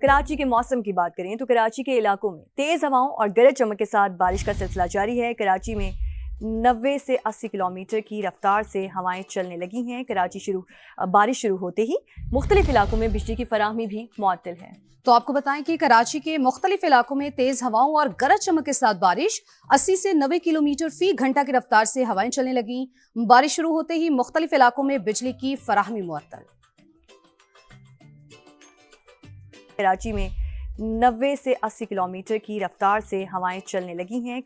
کراچی کے موسم کی بات کریں تو کراچی کے علاقوں میں تیز ہواؤں اور گرج چمک کے ساتھ بارش کا سلسلہ جاری ہے۔ کراچی میں 90 سے 80 کلومیٹر کی رفتار سے ہوائیں چلنے لگی ہیں۔ بارش شروع ہوتے ہی مختلف علاقوں میں بجلی کی فراہمی بھی معطل ہے۔ تو آپ کو بتائیں کہ کراچی کے مختلف علاقوں میں تیز ہواؤں اور گرج چمک کے ساتھ بارش 80 سے 90 کلومیٹر فی گھنٹہ کی رفتار سے ہوائیں چلنے لگیں۔ بارش شروع ہوتے ہی مختلف علاقوں میں بجلی کی فراہمی معطل۔ کراچی میں 90 سے 80 کلومیٹر کی رفتار سے ہوائیں چلنے لگی ہیں۔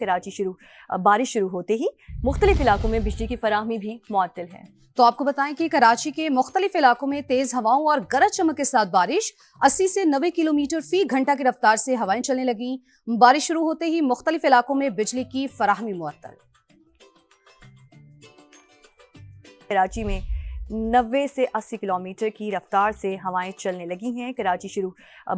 بارش شروع ہوتے ہی مختلف علاقوں میں بجلی کی فراہمی بھی معطل ہے۔ تو آپ کو بتائیں کہ کراچی کے مختلف علاقوں میں تیز ہواؤں اور گرج چمک کے ساتھ بارش 80 سے 90 کلومیٹر فی گھنٹہ کی رفتار سے ہوائیں چلنے لگیں۔ بارش شروع ہوتے ہی مختلف علاقوں میں بجلی کی فراہمی معطل۔ کراچی میں 90 سے 80 کلومیٹر کی رفتار سے ہوائیں چلنے لگی ہیں۔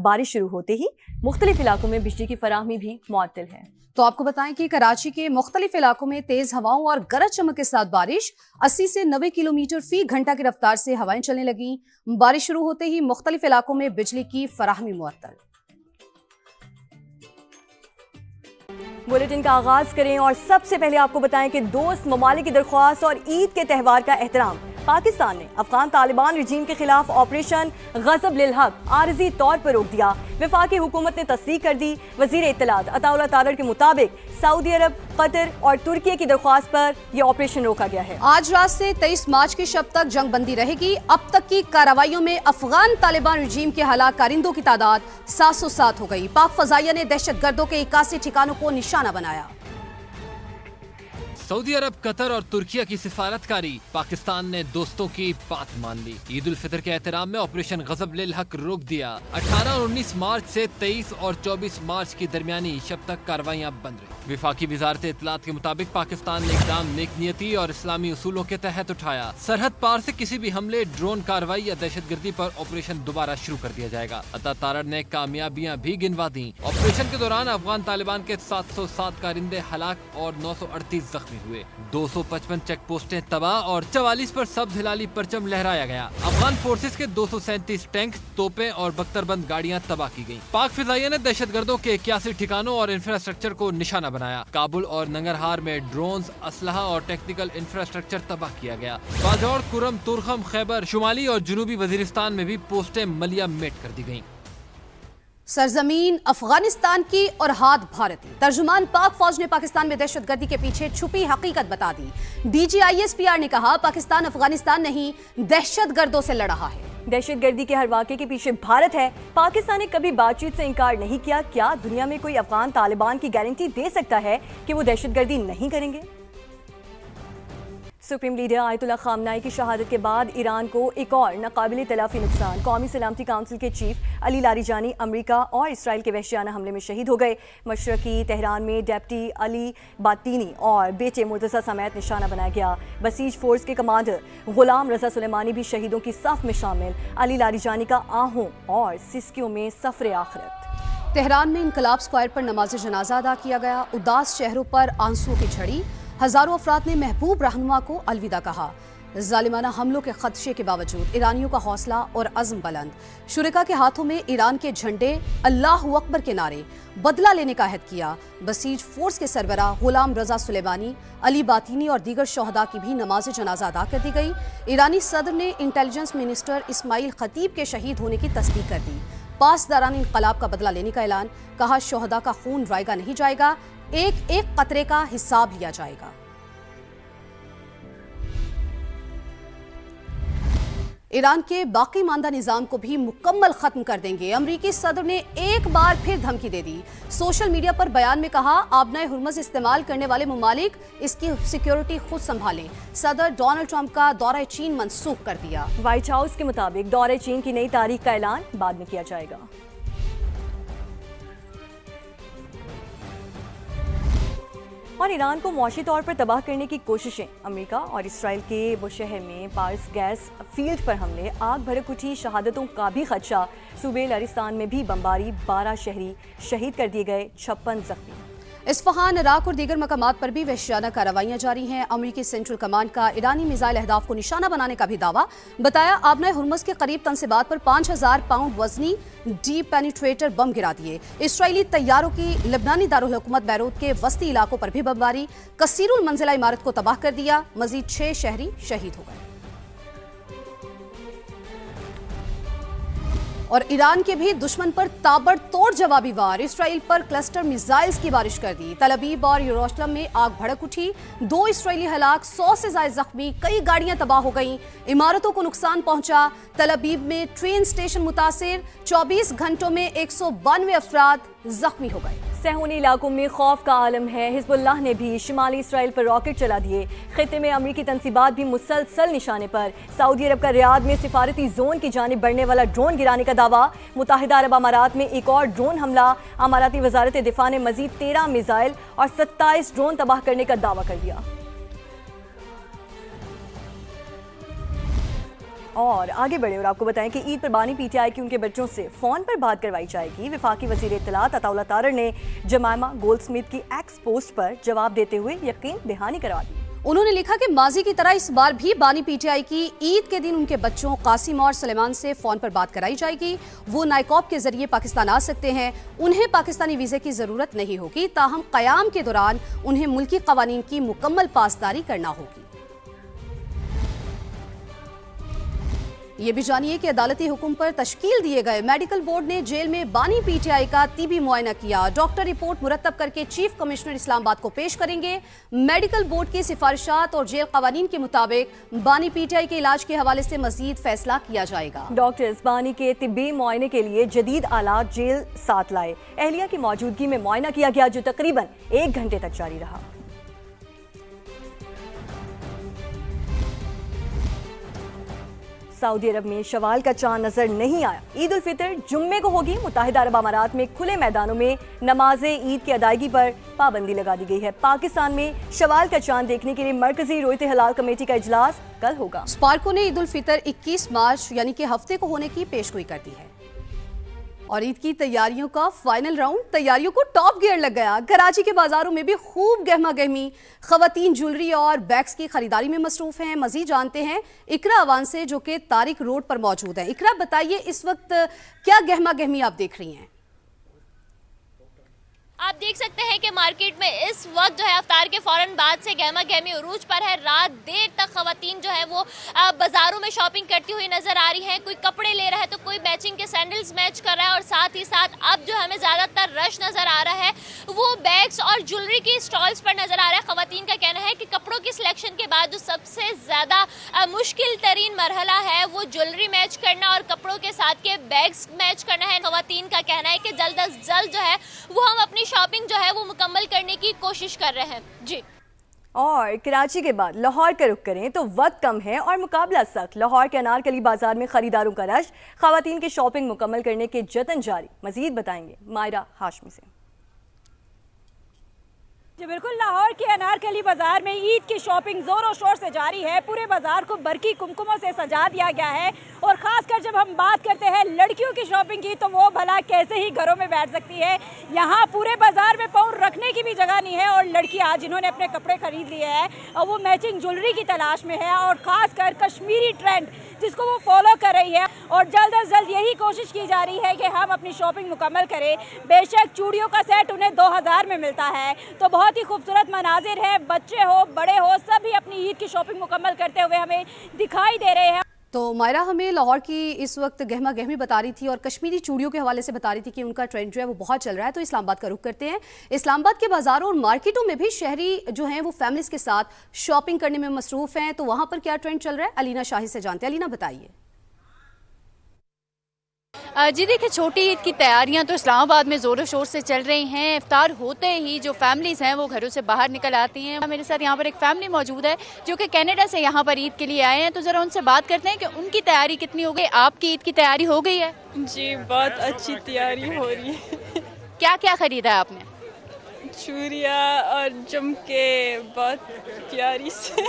بارش شروع ہوتے ہی مختلف علاقوں میں بجلی کی فراہمی بھی معطل ہے۔ تو آپ کو بتائیں کہ کراچی کے مختلف علاقوں میں تیز ہواؤں اور گرج چمک کے ساتھ بارش 80 سے 90 کلومیٹر فی گھنٹہ کی رفتار سے ہوائیں چلنے لگیں۔ بارش شروع ہوتے ہی مختلف علاقوں میں بجلی کی فراہمی معطل۔ بلیٹن کا آغاز کریں اور سب سے پہلے آپ کو بتائیں کہ دوست ممالک کی درخواست اور عید کے تہوار کا احترام۔ پاکستان نے افغان طالبان رجیم کے خلاف آپریشن غضب للحق عارضی طور پر روک دیا۔ وفاقی حکومت نے تصدیق کر دی۔ وزیر اطلاعات عطا اللہ تارڑ کے مطابق سعودی عرب، قطر اور ترکیے کی درخواست پر یہ آپریشن روکا گیا ہے۔ آج رات سے 23 مارچ کی شب تک جنگ بندی رہے گی۔ اب تک کی کارروائیوں میں افغان طالبان رجیم کے ہلاک کارندوں کی تعداد 707 ہو گئی۔ پاک فضائیہ نے دہشت گردوں کے 81 ٹھکانوں کو نشانہ بنایا۔ سعودی عرب، قطر اور ترکیہ کی سفارتکاری، پاکستان نے دوستوں کی بات مان لی۔ عید الفطر کے احترام میں آپریشن غضب للحق روک دیا۔ 18 اور 19 مارچ سے 23 اور 24 مارچ کی درمیانی شب تک کارروائیاں بند رہی۔ وفاقی وزارت اطلاعات کے مطابق پاکستان نے اقدام نیک نیتی اور اسلامی اصولوں کے تحت اٹھایا۔ سرحد پار سے کسی بھی حملے، ڈرون کارروائی یا دہشت گردی پر آپریشن دوبارہ شروع کر دیا جائے گا۔ عطا تارڑ نے کامیابیاں بھی گنوا دیں۔ آپریشن کے دوران افغان طالبان کے 707 کارندے ہلاک اور 938 زخمی ہوئے۔ 255 چیک پوسٹیں تباہ اور 44 پر سبز ہلالی پرچم لہرایا گیا۔ افغان فورسز کے 237 ٹینک، توپیں اور بختر بند گاڑیاں تباہ کی گئیں۔ پاک فضائیہ نے دہشت گردوں کے 81 ٹھکانوں اور انفراسٹرکچر کو نشانہ بنایا۔ کابل اور ننگرہار میں ڈرونز، اسلحہ اور ٹیکنیکل انفراسٹرکچر تباہ کیا گیا۔ باجوڑ، کرم، تورخم، خیبر، شمالی اور جنوبی وزیرستان میں بھی پوسٹیں ملیہ میٹ کر دی گئیں۔ سرزمین افغانستان کی اور ہاتھ بھارتی۔ ترجمان پاک فوج نے پاکستان میں دہشت گردی کے پیچھے چھپی حقیقت بتا دی۔ ڈی جی ISPR نے کہا پاکستان افغانستان نہیں دہشت گردوں سے لڑ رہا ہے۔ دہشت گردی کے ہر واقعے کے پیچھے بھارت ہے۔ پاکستان نے کبھی بات چیت سے انکار نہیں کیا۔ کیا دنیا میں کوئی افغان طالبان کی گارنٹی دے سکتا ہے کہ وہ دہشت گردی نہیں کریں گے؟ سپریم لیڈر آیت اللہ خامنائی کی شہادت کے بعد ایران کو ایک اور ناقابل تلافی نقصان۔ قومی سلامتی کونسل کے چیف علی لاریجانی امریکہ اور اسرائیل کے وحشیانہ حملے میں شہید ہو گئے۔ مشرقی تہران میں ڈیپٹی علی باطینی اور بیٹے مرتضی سمیت نشانہ بنایا گیا۔ بسیج فورس کے کمانڈر غلام رضا سلیمانی بھی شہیدوں کی صف میں شامل۔ علی لاریجانی کا آہوں اور سسکیوں میں سفر آخرت۔ تہران میں انقلاب اسکوائر پر نماز جنازہ ادا کیا گیا۔ اداس چہروں پر آنسو کی جھڑی۔ ہزاروں افراد نے محبوب رہنما کو الوداع کہا۔ ظالمانہ حملوں کے خدشے کے باوجود ایرانیوں کا حوصلہ اور عزم بلند۔ شرکا کے ہاتھوں میں ایران کے جھنڈے، اللہ اکبر کے نعرے، بدلہ لینے کا عہد کیا۔ بسیج فورس کے سربراہ غلام رضا سلیمانی، علی باطینی اور دیگر شہداء کی بھی نماز جنازہ ادا کر دی گئی۔ ایرانی صدر نے انٹیلیجنس منسٹر اسماعیل خطیب کے شہید ہونے کی تصدیق کر دی۔ پاسداران انقلاب کا بدلہ لینے کا اعلان، کہا شہداء کا خون رائیگاں نہیں جائے گا، ایک ایک قطرے کا حساب لیا جائے گا۔ ایران کے باقی ماندہ نظام کو بھی مکمل ختم کر دیں گے۔ امریکی صدر نے ایک بار پھر دھمکی دے دی۔ سوشل میڈیا پر بیان میں کہا آبنائے ہرمز استعمال کرنے والے ممالک اس کی سیکیورٹی خود سنبھالیں۔ صدر ڈونلڈ ٹرمپ کا دورہ چین منسوخ کر دیا۔ وائٹ ہاؤس کے مطابق دورہ چین کی نئی تاریخ کا اعلان بعد میں کیا جائے گا۔ اور ایران کو معاشی طور پر تباہ کرنے کی کوششیں۔ امریکہ اور اسرائیل کے بوشہر میں پارس گیس فیلڈ پر حملے، آگ بھڑک اٹھی، شہادتوں کا بھی خدشہ۔ صوبے لرستان میں بھی بمباری، 12 شہری شہید کر دیے گئے، 56 زخمی۔ इस्फहान, इराक और दीगर मकामात पर भी वहशियाना कार्रवाइयां जारी हैं। अमरीकी सेंट्रल कमांड का ईरानी मिसाइल अहदाफ को निशाना बनाने का भी दावा। बताया आबनाए हुर्मुज़ के करीब तनसीबात पर 5000 पाउंड वजनी डीप पेनिट्रेटर बम गिरा दिए। इसराइली तैयारों की लबनानी दारुल हुकूमत बैरूत के वस्ती इलाकों पर भी बमबारी, कसीरुल मंजिला इमारत को तबाह कर दिया। मजीद 6 शहरी शहीद हो गए। और ईरान के भी दुश्मन पर ताबड़तोड़ जवाबी वार, इसराइल पर क्लस्टर मिसाइल्स की बारिश कर दी। तल अवीव और यरूशलेम में आग भड़क उठी, 2 इसराइली हलाक, 100 से ज्यादा जख्मी, कई गाड़ियां तबाह हो गईं, इमारतों को नुकसान पहुंचा। तल अवीव में ट्रेन स्टेशन मुतासिर, 24 घंटों में 192 अफराद जख्मी हो गए। सहूनी इलाकों में खौफ का आलम है। हिजबुल्लाह ने भी शिमाली इसराइल पर रॉकेट चला दिए। खित्ते में अमरीकी तंसीबात भी मुसलसल निशाने पर। सऊदी अरब का रियाद में सिफारती जोन की जानिब बढ़ने वाला ड्रोन गिराने का दावा। मुत्तहिदा अरब अमारात में एक और ड्रोन हमला। अमाराती वजारत दिफा ने मजीद 13 मिसाइल और 27 ड्रोन तबाह करने का दावा कर दिया। और आगे बढ़े और आपको बताएं कि ईद पर बानी पीटीआई की उनके बच्चों से फोन पर बात करवाई जाएगी। वफाकी वजीर इत्तलात अताउल्लाह तारड़ ने जमायमा गोल्डस्मिथ की एक्स पोस्ट पर जवाब देते हुए यकीन दहानी करवा दी। उन्होंने लिखा कि माजी की तरह इस बार भी बानी पीटीआई की ईद के दिन उनके बच्चों कासिम और सलेमान से फोन पर बात कराई जाएगी। वो नाइकॉब के जरिए पाकिस्तान आ सकते हैं। उन्हें पाकिस्तानी वीजे की जरूरत नहीं होगी, ताहम कयाम के दौरान उन्हें मुल्की कवानीन की मुकम्मल पासदारी करना होगी। ये भी जानिए कि अदालती हुक्म पर तश्कील दिए गए मेडिकल बोर्ड ने जेल में बानी पीटीआई का तीबी मुआयना किया। डॉक्टर रिपोर्ट मुरतब करके चीफ कमिश्नर इस्लामाबाद को पेश करेंगे। मेडिकल बोर्ड की सिफारिशात और जेल कवानीन के मुताबिक बानी पीटीआई के इलाज के हवाले से मजीद फैसला किया जाएगा। डॉक्टर्स बानी के तिब्बी मुआयने के लिए जदीद आलात जेल साथ लाए। एहलिया की मौजूदगी में मुआयना किया गया, जो तकरीबन 1 घंटे तक जारी रहा। सऊदी अरब में शवाल का चांद नजर नहीं आया। ईद उल फितर जुम्मे को होगी। मुत्तहिदा अरब अमारात में खुले मैदानों में नमाज ईद की अदायगी पर पाबंदी लगा दी गई है। पाकिस्तान में शवाल का चांद देखने के लिए मरकजी रोयत हलाल कमेटी का इजलास कल होगा। स्पार्को ने ईद उल फितर 21 मार्च यानी कि हफ्ते को होने की पेशगोई कर दी है। और ईद की तैयारियों का फाइनल राउंड, तैयारियों को टॉप गियर लग गया। कराची के बाजारों में भी खूब गहमा गहमी, खवातीन ज्वेलरी और बैग्स की खरीदारी में मसरूफ हैं। मजीद जानते हैं इकरा अवान से, जो कि तारिक रोड पर मौजूद है। इकरा, बताइए इस वक्त क्या गहमा गहमी आप देख रही हैं? आप देख सकते हैं कि मार्केट में इस वक्त जो है अफ्तार के फौरन बाद से गहमा गहमी उरूज पर है। रात देर तक खवातीन जो है वो बाजारों में शॉपिंग करती हुई नजर आ रही हैं। कोई कपड़े ले रहा है तो कोई मैचिंग के सैंडल्स मैच कर रहा है, और साथ ही साथ अब जो हमें ज्यादातर रश नजर आ रहा है वो बैग्स और ज्वेलरी की स्टॉल्स पर नजर आ रहा है। खवातीन का कहना है कि कपड़ों की सिलेक्शन के बाद जो सबसे ज्यादा मुश्किल तरीन मरहला है वो ज्वेलरी मैच करना और कपड़ों के साथ के बैग्स मैच करना है। खवातीन का कहना है कि जल्द अज जल्द जो है वो हम अपनी शॉपिंग जो है वो मुकम्मल करने की कोशिश कर रहे हैं। जी, और कराची के बाद लाहौर का रुख करें तो वक्त कम है और मुकाबला सख्त। लाहौर के अनारकली बाजार में खरीदारों का रश, खवातीन की शॉपिंग मुकम्मल करने के जतन जारी। मजीद बताएंगे मायरा हाशमी से। जी बिल्कुल, लाहौर के अनारकली बाजार में ईद की शॉपिंग जोरों शोर से जारी है। पूरे बाजार को बरकी कुमकुमों से सजा दिया गया है, और खासकर जब हम बात करते हैं लड़कियों की शॉपिंग की तो वो भला कैसे ही घरों में बैठ सकती है। यहाँ पूरे बाजार में पाँव रखने की भी जगह नहीं है, और लड़कियाँ जिन्होंने अपने कपड़े खरीद लिए हैं और वो मैचिंग ज्वेलरी की तलाश में है, और खासकर कश्मीरी ट्रेंड जिसको वो फॉलो कर रही है। और जल्द अज जल्द यही कोशिश की जा रही है कि हम अपनी शॉपिंग मुकम्मल करें। बेशक चूड़ियों का सेट उन्हें 2000 में मिलता है, तो बहुत ही खूबसूरत मनाजिर है। बच्चे हो बड़े हो सभी अपनी ईद की शॉपिंग मुकम्मल करते हुए हमें दिखाई दे रहे हैं। तो मायरा हमें लाहौर की इस वक्त गहमा गहमी बता रही थी और कश्मीरी चूड़ियों के हवाले से बता रही थी कि उनका ट्रेंड जो है वो बहुत चल रहा है। तो इस्लामाबाद का रुख करते हैं। इस्लामाबाद के बाजारों और मार्केटों में भी शहरी जो हैं वो फैमिलीज के साथ शॉपिंग करने में मसरूफ हैं। तो वहाँ पर क्या ट्रेंड चल रहा है, अलीना शाही से जानते हैं। अलीना, बताइए। जी देखिए, छोटी ईद की तैयारियां तो इस्लामाबाद में ज़ोरों शोर से चल रही हैं। इफ्तार होते ही जो फैमिलीज़ हैं वो घरों से बाहर निकल आती हैं। मेरे साथ यहाँ पर एक फैमिली मौजूद है जो कि कनाडा से यहाँ पर ईद के लिए आए हैं। तो ज़रा उनसे बात करते हैं कि उनकी तैयारी कितनी हो गई। आपकी ईद की तैयारी हो गई है? जी बहुत अच्छी तैयारी हो रही है। क्या क्या ख़रीदा है आपने? चूड़ियाँ और झुमके बहुत प्यारी से।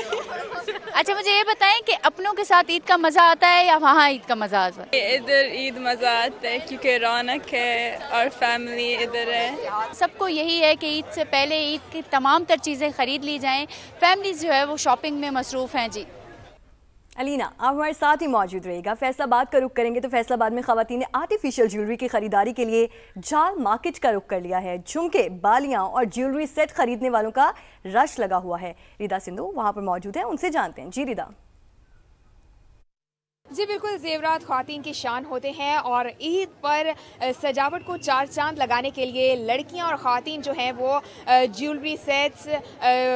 अच्छा मुझे ये बताएं कि अपनों के साथ ईद का मज़ा आता है या वहाँ ईद का मज़ा आता है? इधर ईद मज़ा आता है क्योंकि रौनक है और फैमिली इधर है। सबको यही है कि ईद से पहले ईद की तमाम तर चीज़ें ख़रीद ली जाएं। फैमिलीज जो है वो शॉपिंग में मसरूफ़ हैं। जी अलीना आप हमारे साथ ही मौजूद रहेगा। फैसलाबाद का रुख करेंगे तो फैसलाबाद में ख़वातीन ने आर्टिफिशियल ज्वेलरी की खरीदारी के लिए जाल मार्केट का रुख कर लिया है। झुमके, बालियां और ज्वेलरी सेट खरीदने वालों का रश लगा हुआ है। रिदा सिंधु वहां पर मौजूद है, उनसे जानते हैं। जी रिदा। जी बिल्कुल, ज़ेवरात ख़वातीन की शान होते हैं और ईद पर सजावट को चार चांद लगाने के लिए लड़कियां और ख़वातीन जो हैं वो ज्वेलरी सेट्स,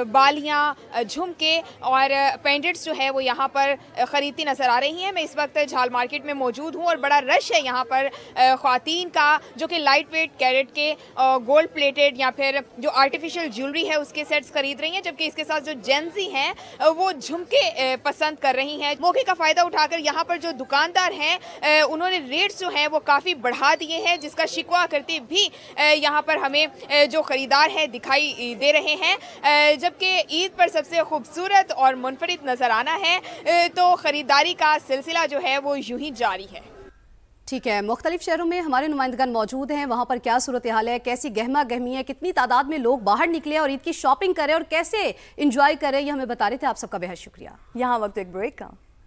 बालियां, झुमके और पेंडेंट्स जो है वो यहाँ पर ख़रीदती नज़र आ रही हैं। मैं इस वक्त झाल मार्केट में मौजूद हूँ और बड़ा रश है यहाँ पर ख़वातीन का, जो कि लाइट वेट कैरेट के गोल्ड प्लेटेड या फिर जो आर्टिफिशियल ज्वेलरी है उसके सेट्स खरीद रही हैं, जबकि इसके साथ जो जेंजी हैं वो झुमके पसंद कर रही हैं। मौके का फ़ायदा उठाकर यहाँ पर जो दुकानदार हैं उन्होंने रेट्स जो हैं वो काफ़ी बढ़ा दिए हैं, जिसका शिकवा करते भी यहाँ पर हमें जो ख़रीदार हैं दिखाई दे रहे हैं। जबकि ईद पर सबसे खूबसूरत और मुनफरिद नज़र आना है तो ख़रीदारी का सिलसिला जो है वो यूं ही जारी है। ठीक है, मुख्तलिफ शहरों में हमारे नुमाइंदगान मौजूद हैं, वहाँ पर क्या सूरत हाल है, कैसी गहमा गहमी है, कितनी तादाद में लोग बाहर निकले और ईद की शॉपिंग करें और कैसे इंजॉय करें, ये हमें बता रहे थे। आप सबका बेहद शुक्रिया। यहाँ वक्त एक ब्रेक का।